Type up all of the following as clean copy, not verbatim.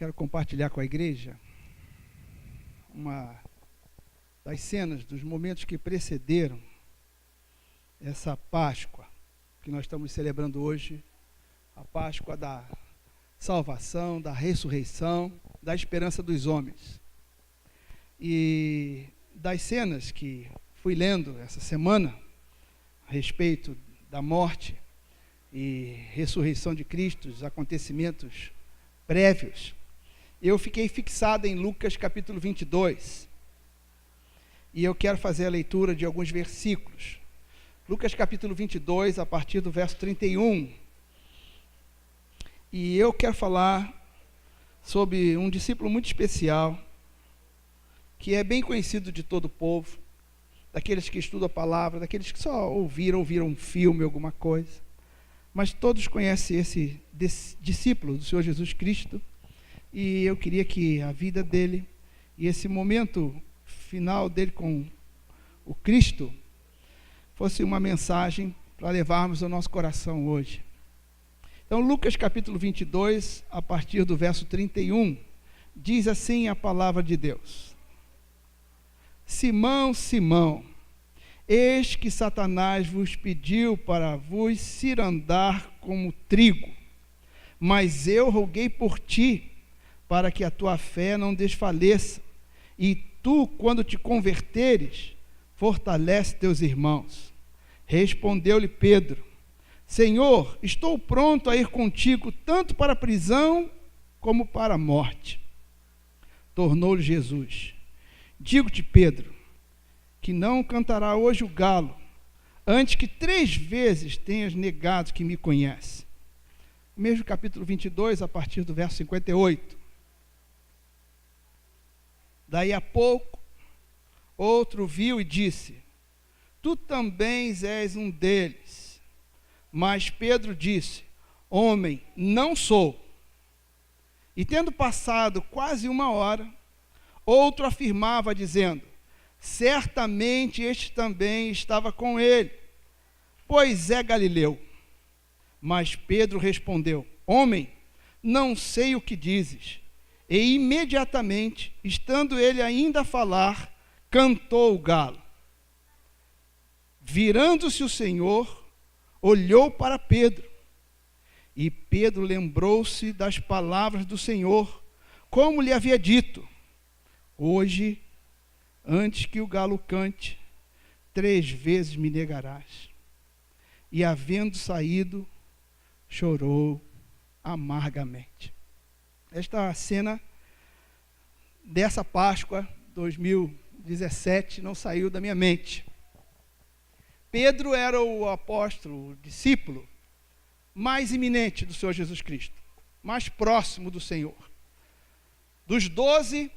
Quero compartilhar com a igreja uma das cenas, dos momentos que precederam essa Páscoa que nós estamos celebrando hoje, a Páscoa da salvação, da ressurreição, da esperança dos homens. E das cenas que fui lendo essa semana a respeito da morte e ressurreição de Cristo, os acontecimentos prévios, eu fiquei fixado em Lucas capítulo 22, e eu quero fazer a leitura de alguns versículos. Lucas capítulo 22, a partir do verso 31, e eu quero falar sobre um discípulo muito especial, que é bem conhecido de todo o povo, daqueles que estudam a palavra, daqueles que só ouviram um filme, alguma coisa, mas todos conhecem esse discípulo do Senhor Jesus Cristo, e eu queria que a vida dele e esse momento final dele com o Cristo fosse uma mensagem para levarmos ao nosso coração hoje. Então, Lucas capítulo 22, a partir do verso 31, diz assim a palavra de Deus: Simão, Simão, eis que Satanás vos pediu para vos cirandar como trigo, mas eu roguei por ti, para que a tua fé não desfaleça, e tu, quando te converteres, fortalece teus irmãos. Respondeu-lhe Pedro: Senhor, estou pronto a ir contigo, tanto para a prisão como para a morte. Tornou-lhe Jesus: Digo-te, Pedro, que não cantará hoje o galo, antes que 3 vezes tenhas negado que me conhece. Mesmo capítulo 22, a partir do verso 58. Daí a pouco, outro viu e disse: Tu também és um deles. Mas Pedro disse: Homem, não sou. E tendo passado quase 1 hora, outro afirmava, dizendo: Certamente este também estava com ele, pois é galileu. Mas Pedro respondeu: Homem, não sei o que dizes. E imediatamente, estando ele ainda a falar, cantou o galo. Virando-se o Senhor, olhou para Pedro, e Pedro lembrou-se das palavras do Senhor, como lhe havia dito: Hoje, antes que o galo cante, 3 vezes me negarás. E havendo saído, chorou amargamente. Esta cena dessa Páscoa 2017 não saiu da minha mente. Pedro era o apóstolo, o discípulo mais iminente do Senhor Jesus Cristo, mais próximo do Senhor. Dos 12,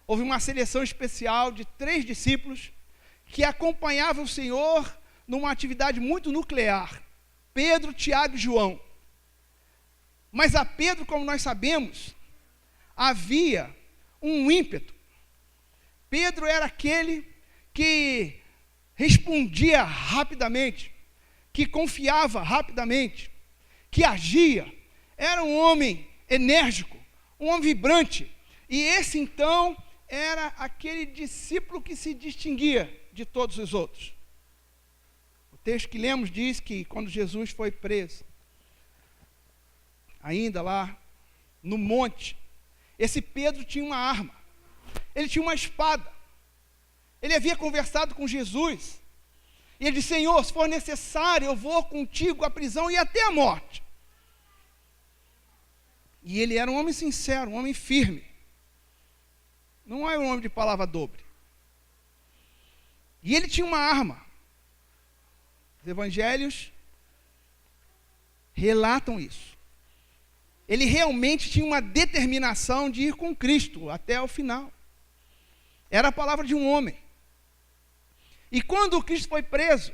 houve uma seleção especial de 3 discípulos que acompanhavam o Senhor numa atividade muito nuclear: Pedro, Tiago e João. Mas a Pedro, como nós sabemos, havia um ímpeto. Pedro era aquele que respondia rapidamente, que confiava rapidamente, que agia. Era um homem enérgico, um homem vibrante. E esse, então, era aquele discípulo que se distinguia de todos os outros. O texto que lemos diz que quando Jesus foi preso, ainda lá no monte, esse Pedro tinha uma arma, ele tinha uma espada. Ele havia conversado com Jesus, e ele disse: Senhor, se for necessário, eu vou contigo à prisão e até a morte. E ele era um homem sincero, um homem firme, não era um homem de palavra dobre. E ele tinha uma arma. Os evangelhos relatam isso. Ele realmente tinha uma determinação de ir com Cristo até o final. Era a palavra de um homem. E quando Cristo foi preso,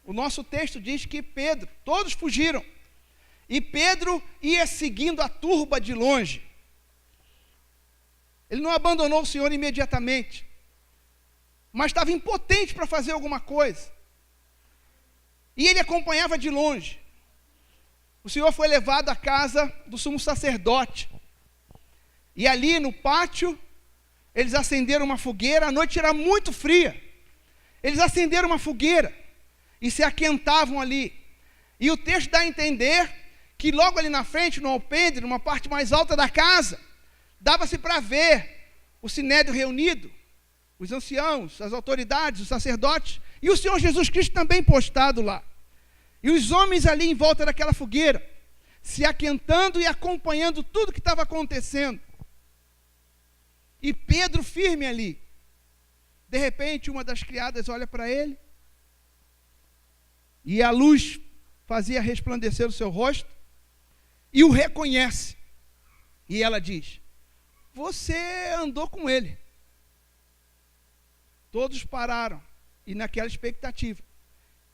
o nosso texto diz que Pedro, todos fugiram. E Pedro ia seguindo a turba de longe. Ele não abandonou o Senhor imediatamente, mas estava impotente para fazer alguma coisa. E ele acompanhava de longe. O Senhor foi levado à casa do sumo sacerdote. E ali no pátio, eles acenderam uma fogueira, a noite era muito fria. Eles acenderam uma fogueira e se aquentavam ali. E o texto dá a entender que logo ali na frente, no alpendre, numa parte mais alta da casa, dava-se para ver o sinédrio reunido, os anciãos, as autoridades, os sacerdotes, e o Senhor Jesus Cristo também postado lá. E os homens ali em volta daquela fogueira, se aquentando e acompanhando tudo que estava acontecendo. E Pedro firme ali. De repente, uma das criadas olha para ele, e a luz fazia resplandecer o seu rosto, e o reconhece. E ela diz: você andou com ele. Todos pararam, e naquela expectativa.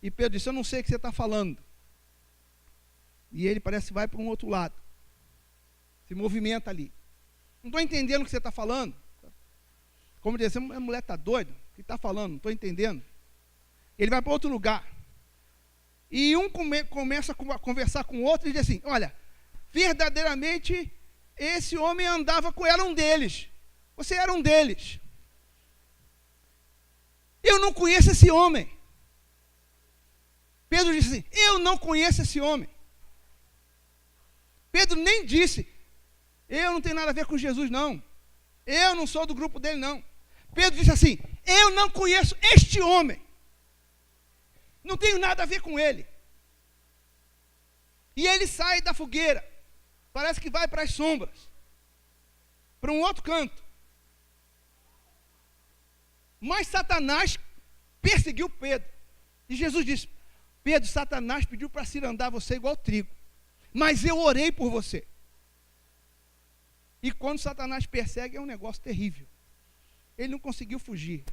E Pedro disse: eu não sei o que você está falando. E ele parece que vai para um outro lado. Se movimenta ali. Não estou entendendo o que você está falando. Como dizer, a mulher está doida? O que está falando? Não estou entendendo. Ele vai para outro lugar. E um começa a conversar com o outro e diz assim: olha, verdadeiramente esse homem andava com ela, um deles. Você era um deles. Eu não conheço esse homem. Pedro disse assim: eu não conheço esse homem. Pedro nem disse: eu não tenho nada a ver com Jesus, não. Eu não sou do grupo dele, não. Pedro disse assim: eu não conheço este homem. Não tenho nada a ver com ele. E ele sai da fogueira. Parece que vai para as sombras, para um outro canto. Mas Satanás perseguiu Pedro. E Jesus disse: Pedro, Satanás pediu para cirandar você igual trigo, mas eu orei por você. E quando Satanás persegue, é um negócio terrível. Ele não conseguiu fugir.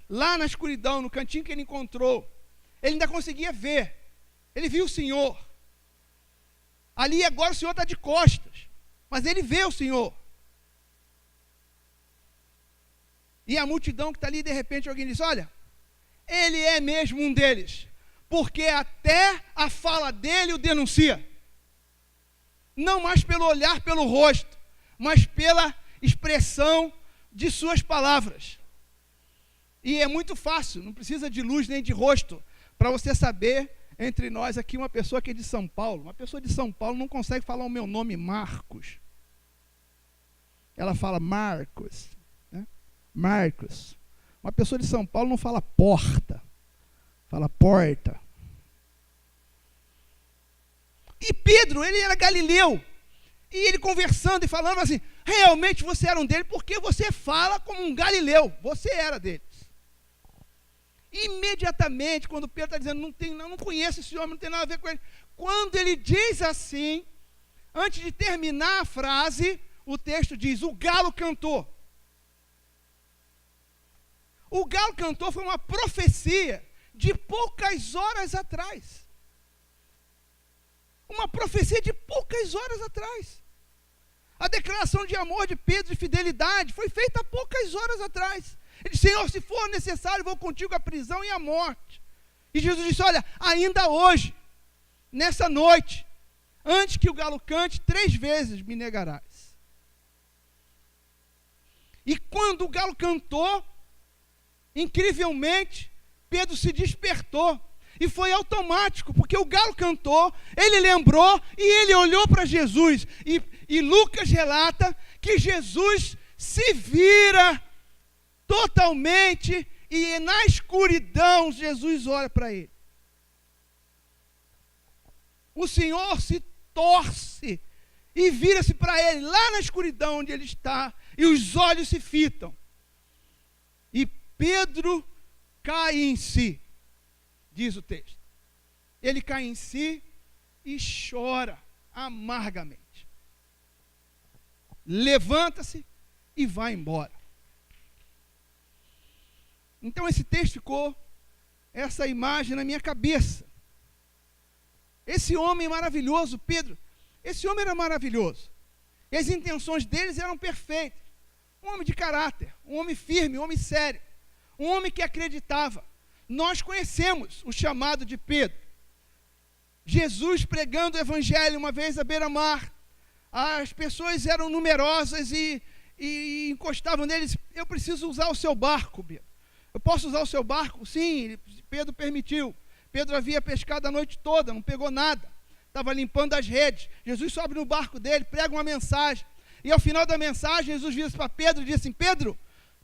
Lá na escuridão, no cantinho que ele encontrou, ele ainda conseguia ver. Ele viu o Senhor. Ali agora o Senhor está de costas, mas ele vê o Senhor. E a multidão que está ali, de repente alguém diz: olha, ele é mesmo um deles, porque até a fala dele o denuncia. Não mais pelo olhar, pelo rosto, mas pela expressão de suas palavras. E é muito fácil, não precisa de luz nem de rosto, para você saber, entre nós aqui, uma pessoa que é de São Paulo. Uma pessoa de São Paulo não consegue falar o meu nome, Marcos. Ela fala Marcos, né? Marcos. Uma pessoa de São Paulo não fala porta, fala porta. E Pedro, ele era galileu, e ele conversando e falando assim: realmente você era um deles, porque você fala como um galileu, você era deles. Imediatamente, quando Pedro está dizendo: não conheço esse homem, não tem nada a ver com ele. Quando ele diz assim, antes de terminar a frase, o texto diz: o galo cantou. O galo cantou foi uma profecia de poucas horas atrás. Uma profecia de poucas horas atrás. A declaração de amor de Pedro e fidelidade foi feita há poucas horas atrás. Ele disse: Senhor, se for necessário, vou contigo à prisão e à morte. E Jesus disse: olha, ainda hoje, nessa noite, antes que o galo cante, 3 vezes me negarás. E quando o galo cantou, incrivelmente, Pedro se despertou. E foi automático, porque o galo cantou, ele lembrou e ele olhou para Jesus. E Lucas relata que Jesus se vira totalmente e na escuridão Jesus olha para ele. O Senhor se torce e vira-se para ele lá na escuridão onde ele está, e os olhos se fitam. E Pedro cai em si, diz o texto. Ele cai em si e chora amargamente. Levanta-se e vai embora. Então esse texto ficou, essa imagem na minha cabeça. Esse homem maravilhoso, Pedro, esse homem era maravilhoso. E as intenções deles eram perfeitas. Um homem de caráter, um homem firme, um homem sério, um homem que acreditava. Nós conhecemos o chamado de Pedro. Jesus pregando o evangelho uma vez à beira-mar. as pessoas eram numerosas e encostavam neles. Eu preciso usar o seu barco, Pedro. Eu posso usar o seu barco? Sim, Pedro permitiu. Pedro havia pescado a noite toda, não pegou nada. Estava limpando as redes. Jesus sobe no barco dele, prega uma mensagem. E ao final da mensagem, Jesus vira para Pedro e diz assim: Pedro,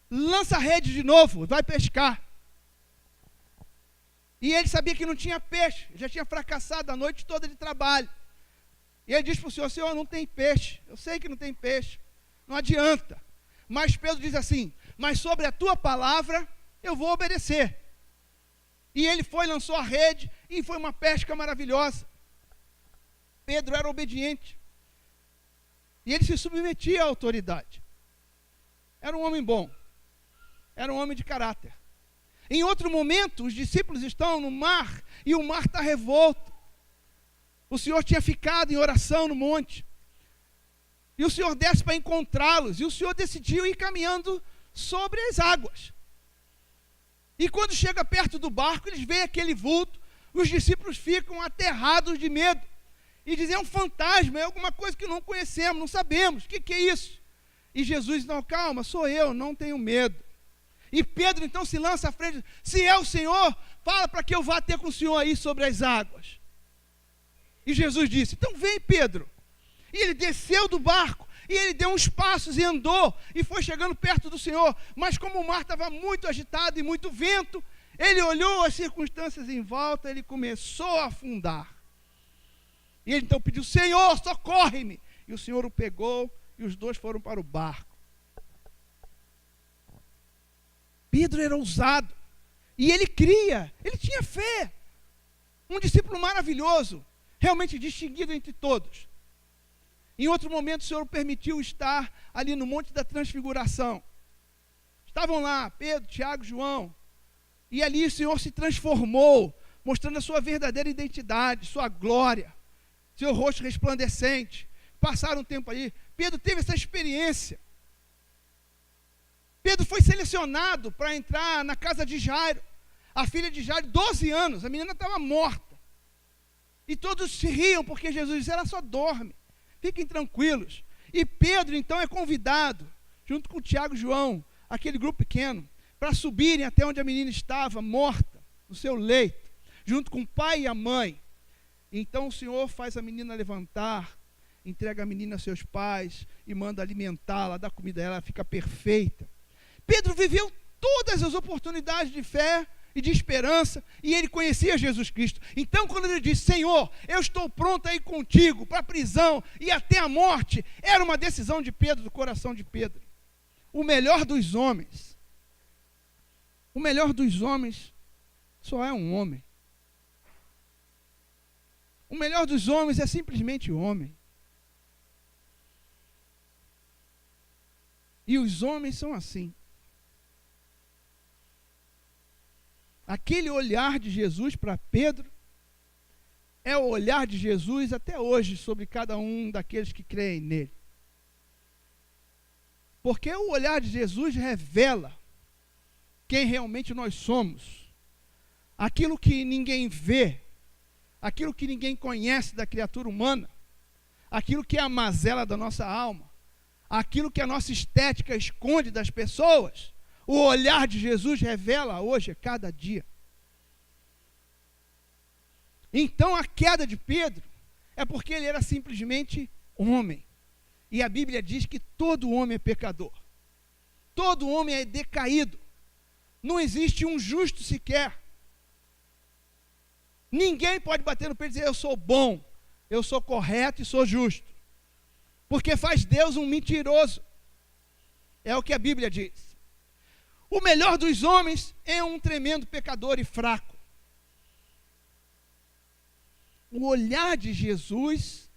lança a rede de novo, vai pescar. E ele sabia que não tinha peixe, já tinha fracassado a noite toda de trabalho. E ele diz para o Senhor: Senhor, não tem peixe, eu sei que não tem peixe, não adianta. Mas Pedro diz assim: mas sobre a tua palavra eu vou obedecer. E ele foi, lançou a rede, e foi uma pesca maravilhosa. Pedro era obediente. E ele se submetia à autoridade. Era um homem bom. Era um homem de caráter. Em outro momento, os discípulos estão no mar, e o mar está revolto. O Senhor tinha ficado em oração no monte. E o Senhor desce para encontrá-los, e o Senhor decidiu ir caminhando sobre as águas. E quando chega perto do barco, eles veem aquele vulto, os discípulos ficam aterrados de medo. E dizem: é um fantasma, é alguma coisa que não conhecemos, não sabemos, o que é isso? E Jesus: não, calma, sou eu, não tenho medo. E Pedro então se lança à frente: se é o Senhor, fala para que eu vá ter com o Senhor aí sobre as águas. E Jesus disse: então vem, Pedro. E ele desceu do barco, e ele deu uns passos e andou, e foi chegando perto do Senhor. Mas como o mar estava muito agitado e muito vento, ele olhou as circunstâncias em volta, ele começou a afundar. E ele então pediu: Senhor, socorre-me. E o Senhor o pegou, e os dois foram para o barco. Pedro era ousado, e ele cria, ele tinha fé. Um discípulo maravilhoso, realmente distinguido entre todos. Em outro momento, o Senhor permitiu estar ali no Monte da Transfiguração. Estavam lá Pedro, Tiago, João. E ali o Senhor se transformou, mostrando a sua verdadeira identidade, sua glória, seu rosto resplandecente. Passaram um tempo ali. Pedro teve essa experiência. Pedro foi selecionado para entrar na casa de Jairo. A filha de Jairo, 12 anos, a menina estava morta. E todos se riam, porque Jesus disse: ela só dorme. Fiquem tranquilos. E Pedro então é convidado, junto com Tiago e João, aquele grupo pequeno, para subirem até onde a menina estava, morta, no seu leito, junto com o pai e a mãe. Então o Senhor faz a menina levantar, entrega a menina a seus pais e manda alimentá-la, dá comida a ela, ela fica perfeita. Pedro viveu todas as oportunidades de fé e de esperança, e ele conhecia Jesus Cristo. Então quando ele disse: Senhor, eu estou pronto a ir contigo para a prisão e até a morte, era uma decisão de Pedro, do coração de Pedro. O melhor dos homens só é um homem. O melhor dos homens é simplesmente homem. E os homens são assim. Aquele olhar de Jesus para Pedro é o olhar de Jesus até hoje sobre cada um daqueles que creem nele. Porque o olhar de Jesus revela quem realmente nós somos. Aquilo que ninguém vê, aquilo que ninguém conhece da criatura humana, aquilo que é a mazela da nossa alma, aquilo que a nossa estética esconde das pessoas. O olhar de Jesus revela hoje, a cada dia. Então a queda de Pedro é porque ele era simplesmente homem. E a Bíblia diz que todo homem é pecador. Todo homem é decaído. Não existe um justo sequer. Ninguém pode bater no peito e dizer: eu sou bom, eu sou correto e sou justo. Porque faz Deus um mentiroso. É o que a Bíblia diz. O melhor dos homens é um tremendo pecador e fraco. O olhar de Jesus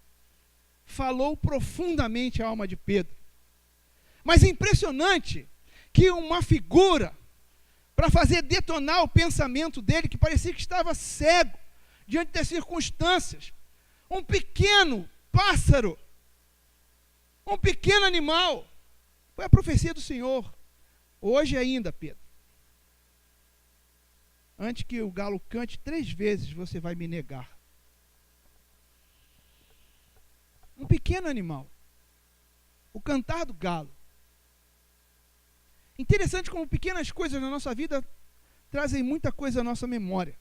falou profundamente à alma de Pedro. Mas é impressionante que uma figura, para fazer detonar o pensamento dele, que parecia que estava cego diante das circunstâncias, um pequeno pássaro, um pequeno animal, foi a profecia do Senhor. Hoje ainda, Pedro, antes que o galo cante 3 vezes, você vai me negar. Um pequeno animal. o cantar do galo. Interessante como pequenas coisas na nossa vida trazem muita coisa à nossa memória.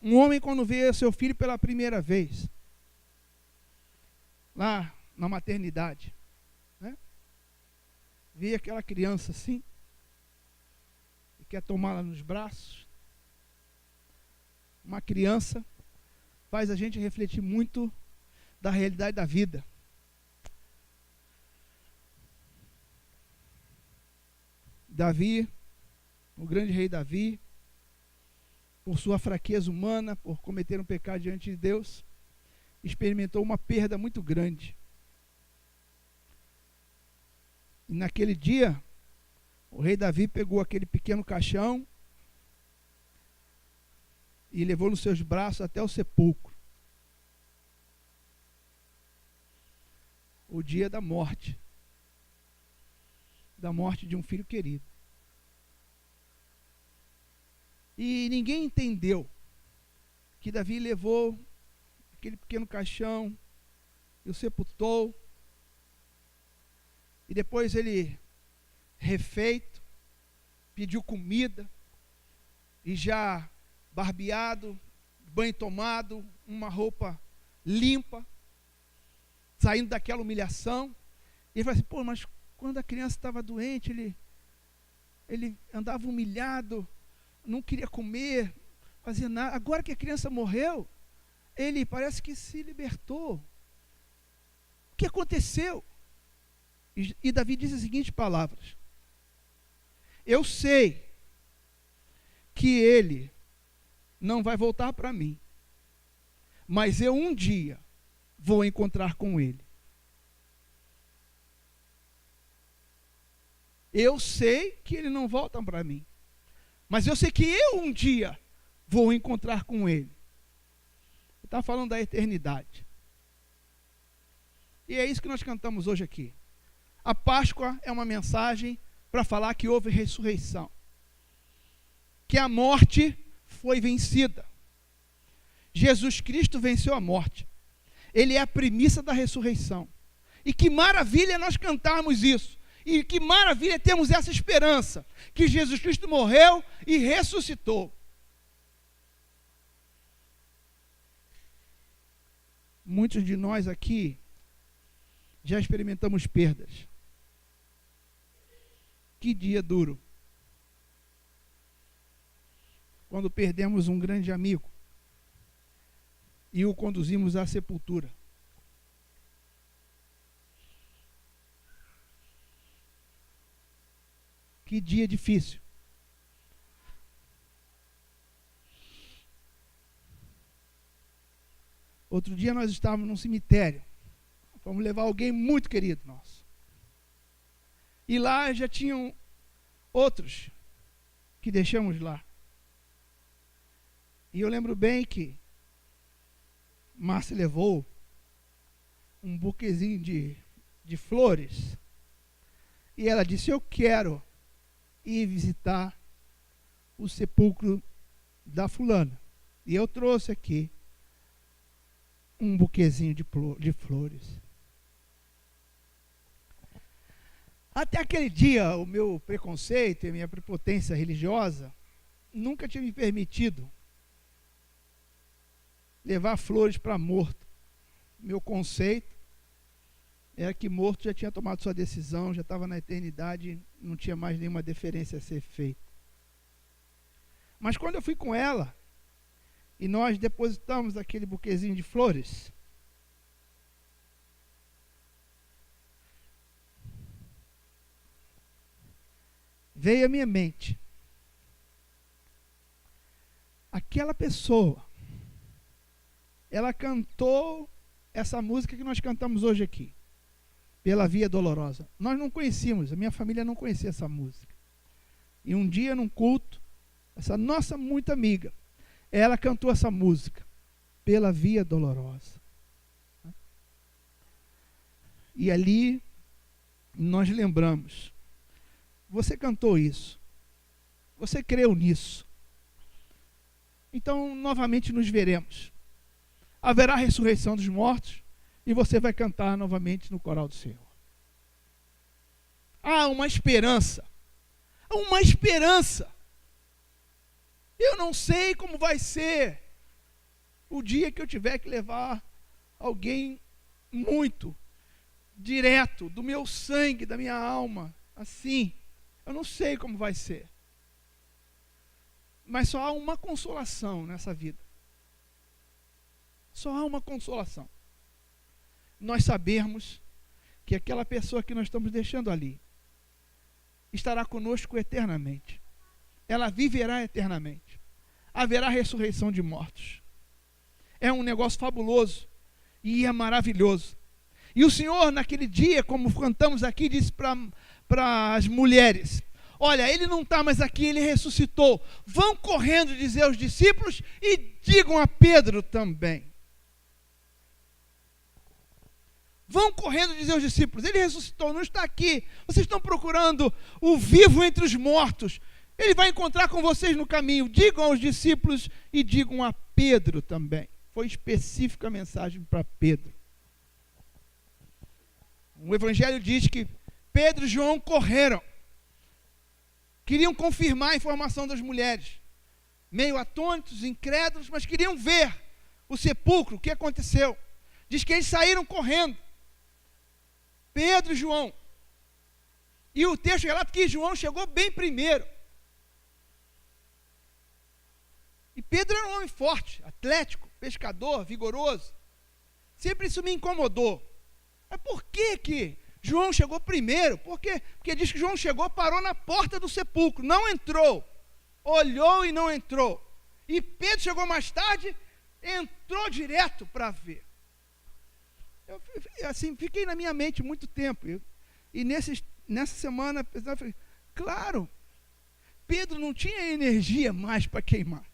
Um homem, quando vê seu filho pela primeira vez, lá na maternidade, né? Vê aquela criança assim, e quer tomá-la nos braços. Uma criança faz a gente refletir muito da realidade da vida. Davi, o grande rei Davi, por sua fraqueza humana, por cometer um pecado diante de Deus, experimentou uma perda muito grande. E naquele dia, o rei Davi pegou aquele pequeno caixão e levou nos seus braços até o sepulcro. O dia da morte de um filho querido. E ninguém entendeu que Davi levou aquele pequeno caixão e o sepultou. E depois ele, refeito, pediu comida, e já barbeado, banho tomado, uma roupa limpa, saindo daquela humilhação. E ele falou assim: pô, mas quando a criança estava doente, ele andava humilhado, não queria comer, fazia nada. Agora que a criança morreu, ele parece que se libertou. O que aconteceu? E Davi diz as seguintes palavras: eu sei que ele não vai voltar para mim, mas eu um dia vou encontrar com ele. Eu sei que ele não volta para mim, mas eu sei que eu um dia vou encontrar com ele. Ele está falando da eternidade. E é isso que nós cantamos hoje aqui. A Páscoa é uma mensagem para falar que houve ressurreição, que a morte foi vencida. Jesus Cristo venceu a morte. Ele é a premissa da ressurreição. E que maravilha nós cantarmos isso. E que maravilha termos essa esperança, que Jesus Cristo morreu e ressuscitou. Muitos de nós aqui já experimentamos perdas. Que dia duro. Quando perdemos um grande amigo e o conduzimos à sepultura. Que dia difícil. Outro dia nós estávamos num cemitério. Fomos levar alguém muito querido nosso. E lá já tinham outros que deixamos lá. E eu lembro bem que Márcia levou um buquezinho de flores. E ela disse: eu quero ir visitar o sepulcro da fulana. E eu trouxe aqui um buquezinho de flores. Até aquele dia, o meu preconceito e a minha prepotência religiosa nunca tinha me permitido levar flores para morto. Meu conceito era que morto já tinha tomado sua decisão, já estava na eternidade, não tinha mais nenhuma deferência a ser feita. Mas quando eu fui com ela, e nós depositamos aquele buquezinho de flores, veio à minha mente aquela pessoa. Ela cantou essa música que nós cantamos hoje aqui, Pela Via Dolorosa. Nós não conhecíamos, a minha família não conhecia essa música. E um dia, num culto, essa nossa muito amiga, ela cantou essa música, Pela Via Dolorosa. E ali nós lembramos: você cantou isso, você creu nisso. Então, novamente nos veremos. haverá ressurreição dos mortos e você vai cantar novamente no coral do Senhor. Há uma esperança. Há uma esperança. Eu não sei como vai ser o dia que eu tiver que levar alguém muito direto do meu sangue, da minha alma, assim. Eu não sei como vai ser. Mas só há uma consolação nessa vida. Só há uma consolação. Nós sabemos que aquela pessoa que nós estamos deixando ali estará conosco eternamente. Ela viverá eternamente. Haverá ressurreição de mortos. É um negócio fabuloso e é maravilhoso. E o Senhor, naquele dia, como cantamos aqui, disse para as mulheres: olha, ele não está mais aqui, ele ressuscitou. Vão correndo dizer aos discípulos e digam a Pedro também. Vão correndo dizer aos discípulos: ele ressuscitou, não está aqui. Vocês estão procurando o vivo entre os mortos. Ele vai encontrar com vocês no caminho. Digam aos discípulos e digam a Pedro também. Foi específica a mensagem para Pedro. O Evangelho diz que Pedro e João correram. Queriam confirmar a informação das mulheres. Meio atônitos, incrédulos, mas queriam ver o sepulcro, o que aconteceu. Diz que eles saíram correndo. Pedro e João. E o texto relata que João chegou bem primeiro. E Pedro era um homem forte, atlético, pescador, vigoroso. Sempre isso me incomodou. Mas por que João chegou primeiro? Porque diz que João chegou, parou na porta do sepulcro, não entrou. Olhou e não entrou. E Pedro chegou mais tarde, entrou direto para ver. Eu assim, fiquei na minha mente muito tempo. E nessa semana, eu falei, claro, Pedro não tinha energia mais para queimar.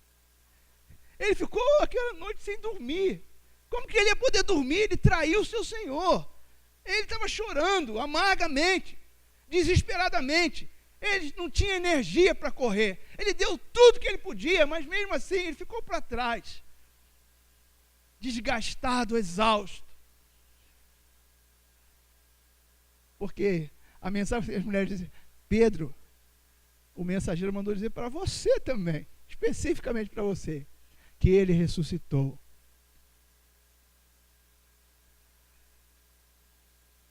Ele ficou aquela noite sem dormir. Como que ele ia poder dormir? Ele traiu o seu Senhor. Ele estava chorando amargamente, desesperadamente. Ele não tinha energia para correr. Ele deu tudo que ele podia, mas mesmo assim ele ficou para trás. Desgastado, exausto. Porque a mensagem que as mulheres dizem: Pedro, o mensageiro mandou dizer para você também, especificamente para você, que ele ressuscitou.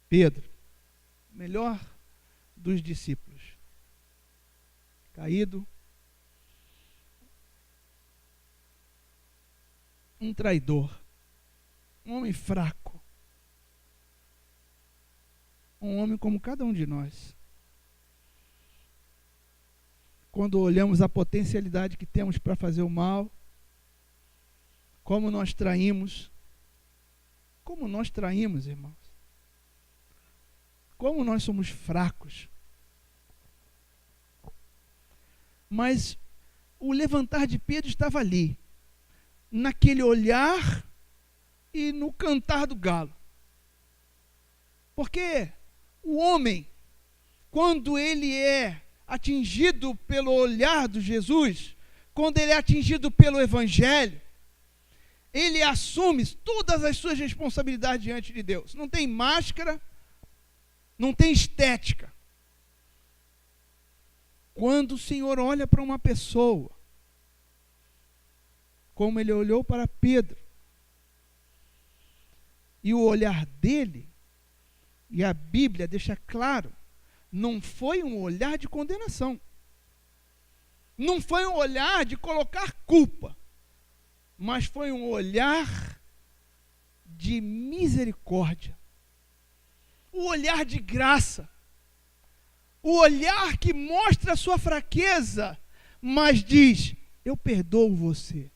Pedro, melhor dos discípulos, caído, um traidor, um homem fraco, um homem como cada um de nós. Quando olhamos a potencialidade que temos para fazer o mal, como nós traímos, irmãos. Como nós somos fracos. Mas o levantar de Pedro estava ali, naquele olhar e no cantar do galo. Porque o homem, quando ele é atingido pelo olhar de Jesus, quando ele é atingido pelo Evangelho, ele assume todas as suas responsabilidades diante de Deus. Não tem máscara, não tem estética. Quando o Senhor olha para uma pessoa, como ele olhou para Pedro, e o olhar dele, e a Bíblia deixa claro, não foi um olhar de condenação, não foi um olhar de colocar culpa, mas foi um olhar de misericórdia, o olhar de graça, o olhar que mostra a sua fraqueza, mas diz: eu perdoo você.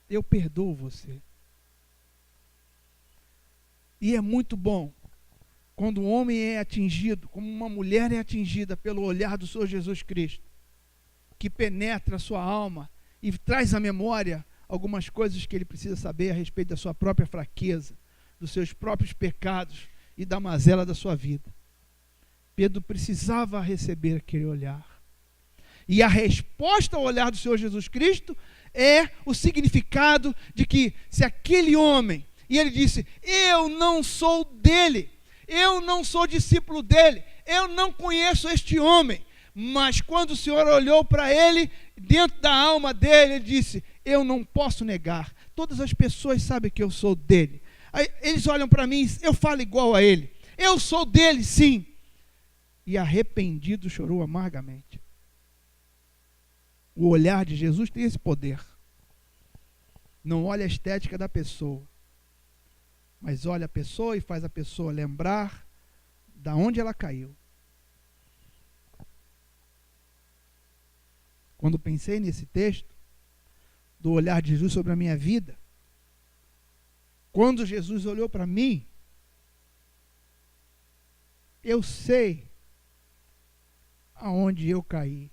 Eu perdoo você. E é muito bom quando um homem é atingido, como uma mulher é atingida pelo olhar do Senhor Jesus Cristo, que penetra a sua alma e traz à memória algumas coisas que ele precisa saber a respeito da sua própria fraqueza, dos seus próprios pecados e da mazela da sua vida. Pedro precisava receber aquele olhar. E a resposta ao olhar do Senhor Jesus Cristo é o significado de que se aquele homem, e ele disse, eu não sou dele, eu não sou discípulo dele, eu não conheço este homem, mas quando o Senhor olhou para ele, dentro da alma dele, ele disse, eu não posso negar, todas as pessoas sabem que eu sou dele. Aí, eles olham para mim, eu falo igual a ele, eu sou dele sim. E arrependido chorou amargamente. O olhar de Jesus tem esse poder. Não olha a estética da pessoa, mas olha a pessoa e faz a pessoa lembrar da onde ela caiu. Quando pensei nesse texto, do olhar de Jesus sobre a minha vida, quando Jesus olhou para mim, eu sei aonde eu caí.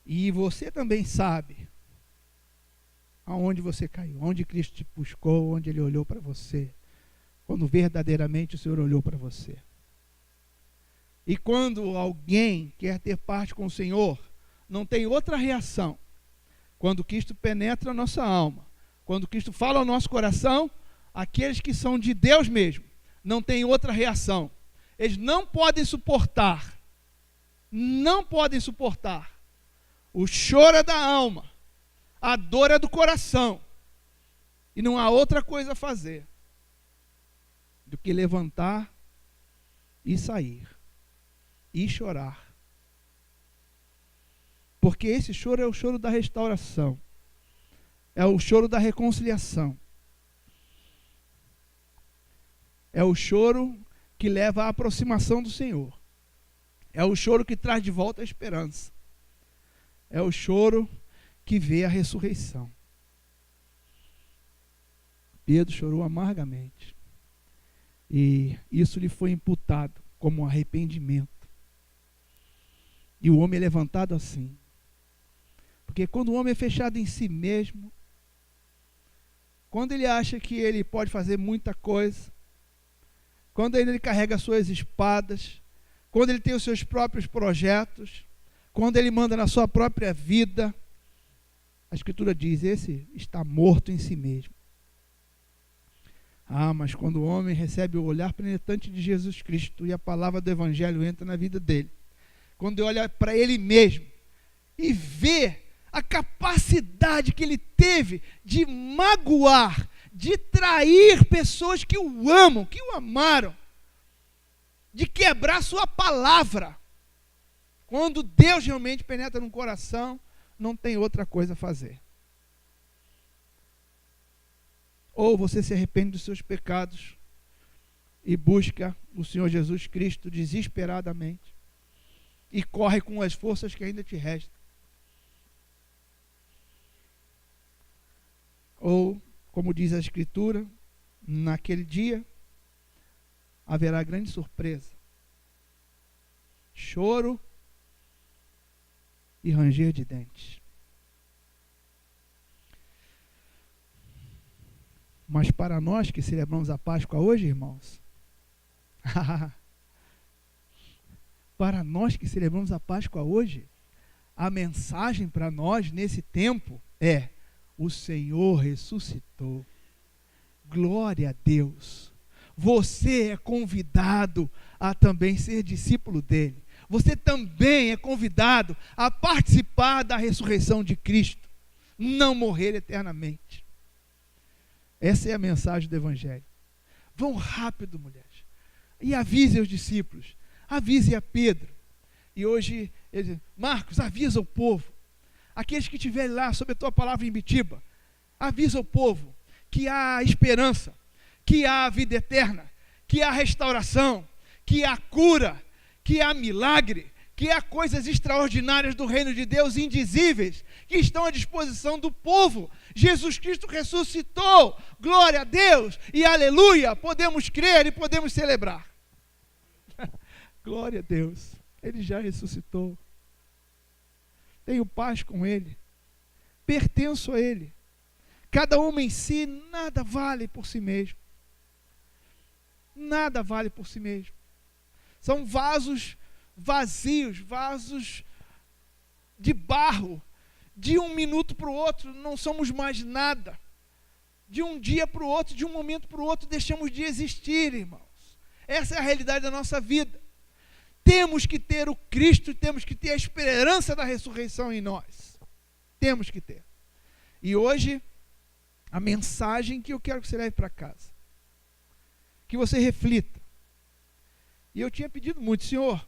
E você também sabe aonde você caiu, onde Cristo te buscou, onde Ele olhou para você, quando verdadeiramente o Senhor olhou para você. E quando alguém quer ter parte com o Senhor, não tem outra reação. Quando Cristo penetra a nossa alma, quando Cristo fala ao nosso coração, aqueles que são de Deus mesmo, não tem outra reação. Eles não podem suportar, o choro é da alma, a dor é do coração, e não há outra coisa a fazer do que levantar e sair, e chorar. Porque esse choro é o choro da restauração, é o choro da reconciliação, é o choro que leva à aproximação do Senhor, é o choro que traz de volta a esperança, é o choro que vê a ressurreição. Pedro chorou amargamente, e isso lhe foi imputado como um arrependimento. E o homem é levantado assim, porque quando o homem é fechado em si mesmo, quando ele acha que ele pode fazer muita coisa, quando ele carrega as suas espadas, quando ele tem os seus próprios projetos, quando ele manda na sua própria vida, a Escritura diz, esse está morto em si mesmo. Mas quando o homem recebe o olhar penetrante de Jesus Cristo e a palavra do Evangelho entra na vida dele, quando ele olha para ele mesmo e vê a capacidade que ele teve de magoar, de trair pessoas que o amam, que o amaram, de quebrar sua palavra. Quando Deus realmente penetra no coração, não tem outra coisa a fazer. Ou você se arrepende dos seus pecados e busca o Senhor Jesus Cristo desesperadamente e corre com as forças que ainda te restam. Ou, como diz a Escritura, naquele dia haverá grande surpresa, choro e ranger de dentes. Mas para nós que celebramos a Páscoa hoje, irmãos, para nós que celebramos a Páscoa hoje, a mensagem para nós nesse tempo é: o Senhor ressuscitou. Glória a Deus. Você é convidado a também ser discípulo dele. Você também é convidado a participar da ressurreição de Cristo, não morrer eternamente. Essa é a mensagem do Evangelho. Vão rápido, mulheres, e avise os discípulos, avise a Pedro. E hoje, ele diz, Marcos, avisa o povo, aqueles que estiverem lá sob a tua palavra em Bitiba, avisa o povo que há esperança, que há vida eterna, que há restauração, que há cura, que há milagre, que há coisas extraordinárias do reino de Deus, indizíveis, que estão à disposição do povo. Jesus Cristo ressuscitou, glória a Deus e aleluia, podemos crer e podemos celebrar. Glória a Deus, Ele já ressuscitou. Tenho paz com Ele, pertenço a Ele. Cada um em si, nada vale por si mesmo. Nada vale por si mesmo. São vasos vazios, vasos de barro. De um minuto para o outro, não somos mais nada. De um dia para o outro, de um momento para o outro, deixamos de existir, irmãos. Essa é a realidade da nossa vida. Temos que ter o Cristo, temos que ter a esperança da ressurreição em nós. Temos que ter. E hoje, a mensagem que eu quero que você leve para casa, que você reflita. E eu tinha pedido muito, Senhor,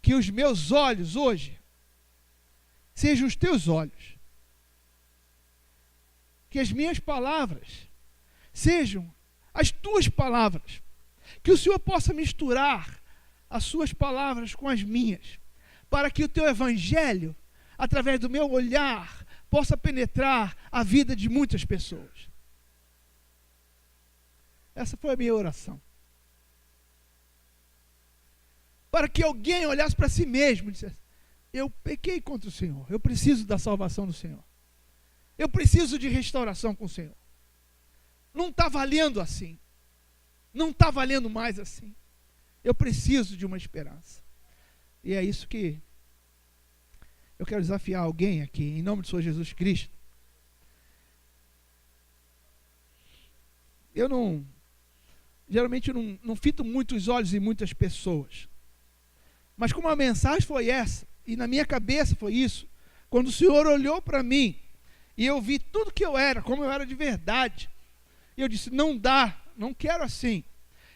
que os meus olhos hoje sejam os teus olhos. Que as minhas palavras sejam as tuas palavras. Que o Senhor possa misturar as suas palavras com as minhas, para que o teu evangelho, através do meu olhar, possa penetrar a vida de muitas pessoas. Essa foi a minha oração. Para que alguém olhasse para si mesmo e dissesse: eu pequei contra o Senhor, eu preciso da salvação do Senhor. Eu preciso de restauração com o Senhor. Não está valendo assim. Não está valendo mais assim. Eu preciso de uma esperança. E é isso que eu quero desafiar alguém aqui, em nome do Senhor Jesus Cristo. Geralmente eu não fito muito os olhos em muitas pessoas. Mas como a mensagem foi essa, e na minha cabeça foi isso, quando o Senhor olhou para mim, e eu vi tudo que eu era, como eu era de verdade, e eu disse: não dá, não quero assim.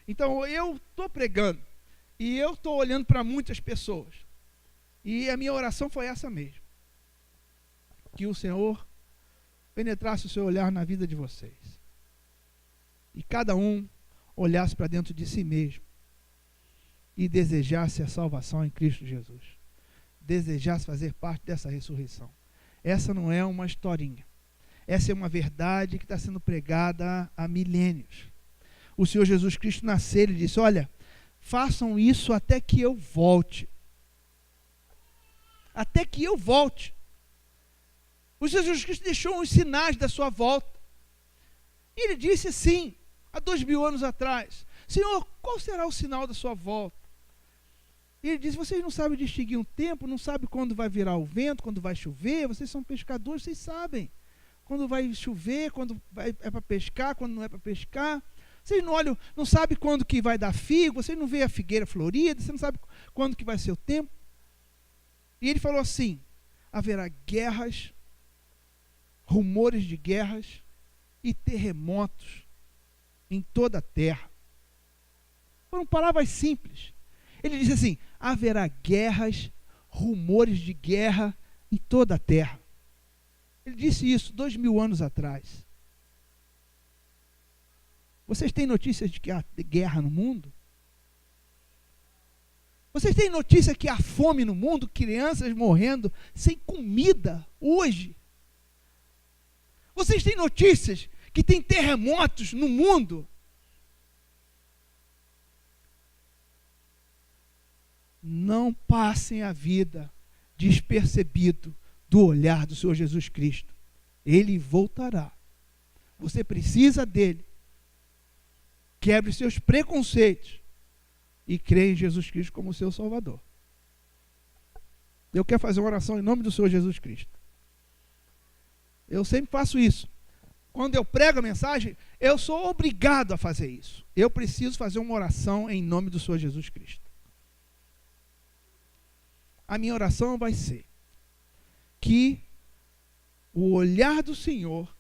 Então eu estou pregando, e eu estou olhando para muitas pessoas, e a minha oração foi essa mesmo, que o Senhor penetrasse o seu olhar na vida de vocês, e cada um olhasse para dentro de si mesmo, e desejasse a salvação em Cristo Jesus, desejasse fazer parte dessa ressurreição. Essa não é uma historinha, essa é uma verdade que está sendo pregada há milênios. O Senhor Jesus Cristo nasceu e disse: olha, façam isso até que eu volte. Até que eu volte. O Senhor Jesus Cristo deixou os sinais da sua volta. E ele disse assim, há 2000 anos atrás: Senhor, qual será o sinal da sua volta? E ele disse: vocês não sabem distinguir um tempo, não sabem quando vai virar o vento, quando vai chover, vocês são pescadores, vocês sabem quando vai chover, quando é para pescar, quando não é para pescar. Vocês não olham, não sabem quando que vai dar figo, vocês não veem a figueira florida, você não sabe quando que vai ser o tempo. E ele falou assim: haverá guerras, rumores de guerras e terremotos em toda a terra. Foram palavras simples. Ele disse assim: haverá guerras, rumores de guerra em toda a terra. Ele disse isso 2000 anos atrás. Vocês têm notícias de que há guerra no mundo? Vocês têm notícia que há fome no mundo, crianças morrendo sem comida hoje? Vocês têm notícias que tem terremotos no mundo? Não passem a vida despercebido do olhar do Senhor Jesus Cristo. Ele voltará. Você precisa dele. Quebre seus preconceitos e crê em Jesus Cristo como seu Salvador. Eu quero fazer uma oração em nome do Senhor Jesus Cristo. Eu sempre faço isso. Quando eu prego a mensagem, eu sou obrigado a fazer isso. Eu preciso fazer uma oração em nome do Senhor Jesus Cristo. A minha oração vai ser que o olhar do Senhor,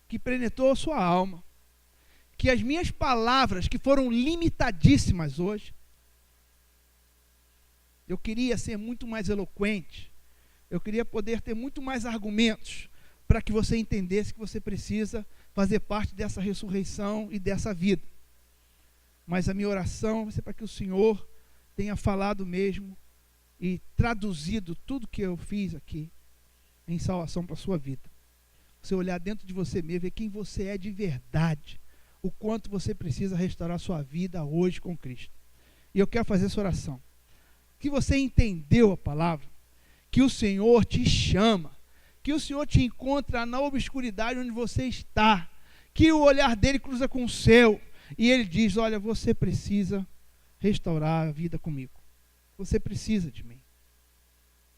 que penetrou a sua alma, que as minhas palavras, que foram limitadíssimas hoje, eu queria ser muito mais eloquente, eu queria poder ter muito mais argumentos, para que você entendesse que você precisa fazer parte dessa ressurreição e dessa vida. Mas a minha oração vai ser para que o Senhor tenha falado mesmo e traduzido tudo que eu fiz aqui em salvação para a sua vida. Você olhar dentro de você mesmo, ver quem você é de verdade, o quanto você precisa restaurar sua vida hoje com Cristo. E eu quero fazer essa oração. Que você entendeu a palavra, que o Senhor te chama, que o Senhor te encontra na obscuridade onde você está, que o olhar dele cruza com o seu, e ele diz: olha, você precisa restaurar a vida comigo. Você precisa de mim.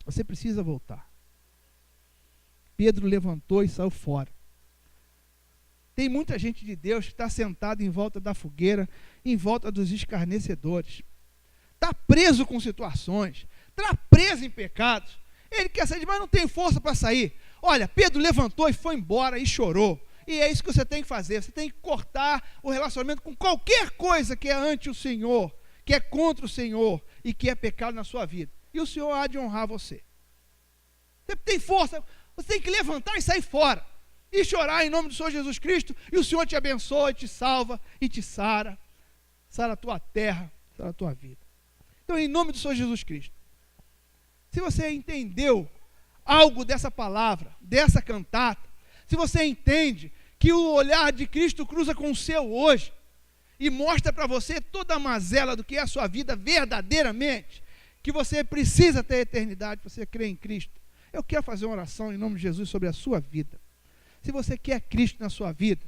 Você precisa voltar. Pedro levantou e saiu fora. Tem muita gente de Deus que está sentada em volta da fogueira, em volta dos escarnecedores. Está preso com situações, está preso em pecados. Ele quer sair, mas não tem força para sair. Olha, Pedro levantou e foi embora e chorou. E é isso que você tem que fazer. Você tem que cortar o relacionamento com qualquer coisa que é ante o Senhor, que é contra o Senhor e que é pecado na sua vida. E o Senhor há de honrar você. Você tem força, você tem que levantar e sair fora. E chorar em nome do Senhor Jesus Cristo. E o Senhor te abençoa, te salva e te sara. Sara a tua terra, sara a tua vida. Então, em nome do Senhor Jesus Cristo. Se você entendeu algo dessa palavra, dessa cantata, se você entende que o olhar de Cristo cruza com o seu hoje e mostra para você toda a mazela do que é a sua vida verdadeiramente, que você precisa ter eternidade, você crê em Cristo. Eu quero fazer uma oração em nome de Jesus sobre a sua vida. Se você quer Cristo na sua vida,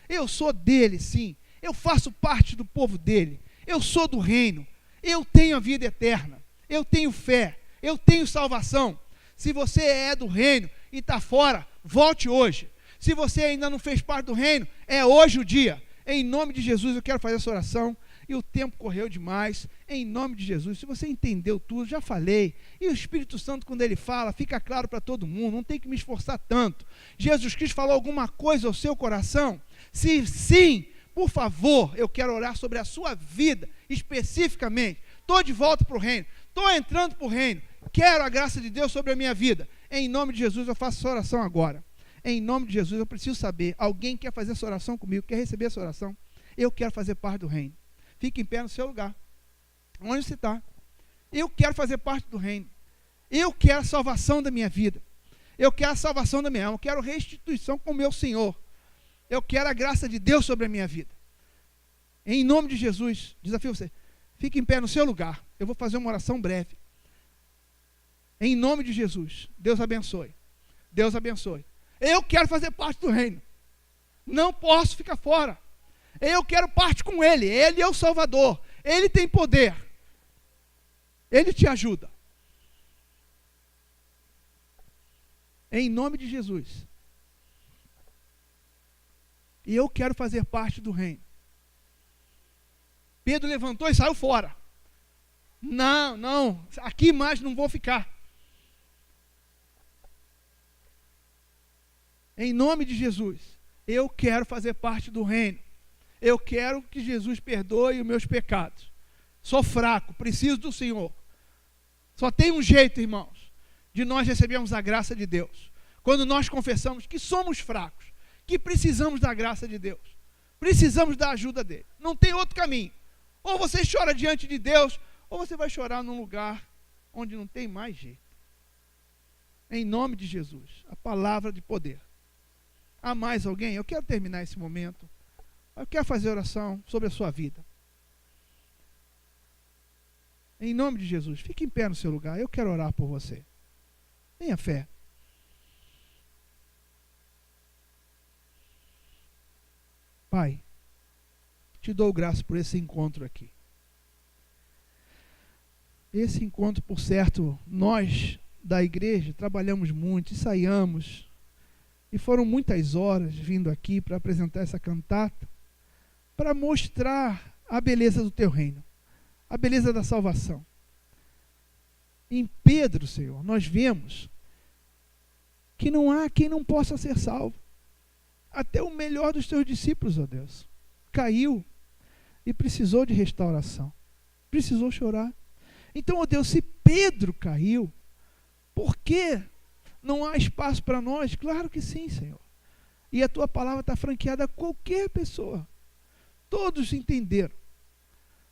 eu sou dele, sim, eu faço parte do povo dele, eu sou do reino, eu tenho a vida eterna, eu tenho fé, eu tenho salvação. Se você é do reino e está fora, volte hoje. Se você ainda não fez parte do reino, é hoje o dia. Em nome de Jesus eu quero fazer essa oração. E o tempo correu demais. Em nome de Jesus, se você entendeu tudo, já falei. E o Espírito Santo, quando ele fala, fica claro para todo mundo. Não tem que me esforçar tanto. Jesus Cristo falou alguma coisa ao seu coração? Se sim, por favor, eu quero orar sobre a sua vida, especificamente. Estou de volta para o reino. Estou entrando para o reino. Quero a graça de Deus sobre a minha vida. Em nome de Jesus eu faço essa oração agora. Em nome de Jesus eu preciso saber. Alguém quer fazer essa oração comigo? Quer receber essa oração? Eu quero fazer parte do reino. Fique em pé no seu lugar. Onde você está? Eu quero fazer parte do reino. Eu quero a salvação da minha vida. Eu quero a salvação da minha alma. Eu quero restituição com o meu Senhor. Eu quero a graça de Deus sobre a minha vida. Em nome de Jesus, desafio você. Fique em pé no seu lugar. Eu vou fazer uma oração breve. Em nome de Jesus. Deus abençoe. Deus abençoe. Eu quero fazer parte do reino. Não posso ficar fora. Eu quero parte com Ele. Ele é o Salvador. Ele tem poder. Ele te ajuda. Em nome de Jesus. E eu quero fazer parte do reino. Pedro levantou e saiu fora. Não, aqui mais não vou ficar. Em nome de Jesus, eu quero fazer parte do reino. Eu quero que Jesus perdoe os meus pecados. Sou fraco, preciso do Senhor. Só tem um jeito, irmãos, de nós recebermos a graça de Deus. Quando nós confessamos que somos fracos, que precisamos da graça de Deus. Precisamos da ajuda dele. Não tem outro caminho. Ou você chora diante de Deus, ou você vai chorar num lugar onde não tem mais jeito. Em nome de Jesus, a palavra de poder. Há mais alguém? Eu quero terminar esse momento. Eu quero fazer oração sobre a sua vida. Em nome de Jesus, fique em pé no seu lugar. Eu quero orar por você. Tenha fé. Pai, te dou graça por esse encontro aqui. Esse encontro, por certo, nós da igreja trabalhamos muito, ensaiamos, e foram muitas horas vindo aqui para apresentar essa cantata, para mostrar a beleza do teu reino, a beleza da salvação. Em Pedro, Senhor, nós vemos que não há quem não possa ser salvo. Até o melhor dos teus discípulos, ó Deus, caiu e precisou de restauração, precisou chorar. Então, ó Deus, se Pedro caiu, por que não há espaço para nós? Claro que sim, Senhor. E a tua palavra está franqueada a qualquer pessoa. Todos entenderam.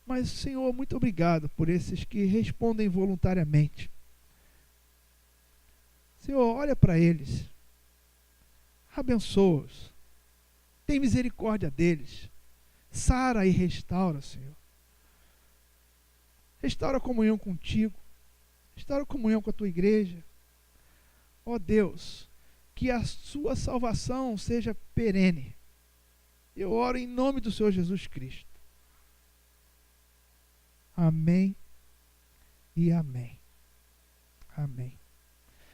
Mas, Senhor, muito obrigado por esses que respondem voluntariamente. Senhor, olha para eles. Abençoa-os. Tem misericórdia deles. Sara e restaura, Senhor. Restaura a comunhão contigo. Restaura a comunhão com a tua igreja. Ó Deus, que a sua salvação seja perene. Eu oro em nome do Senhor Jesus Cristo. Amém e amém. Amém.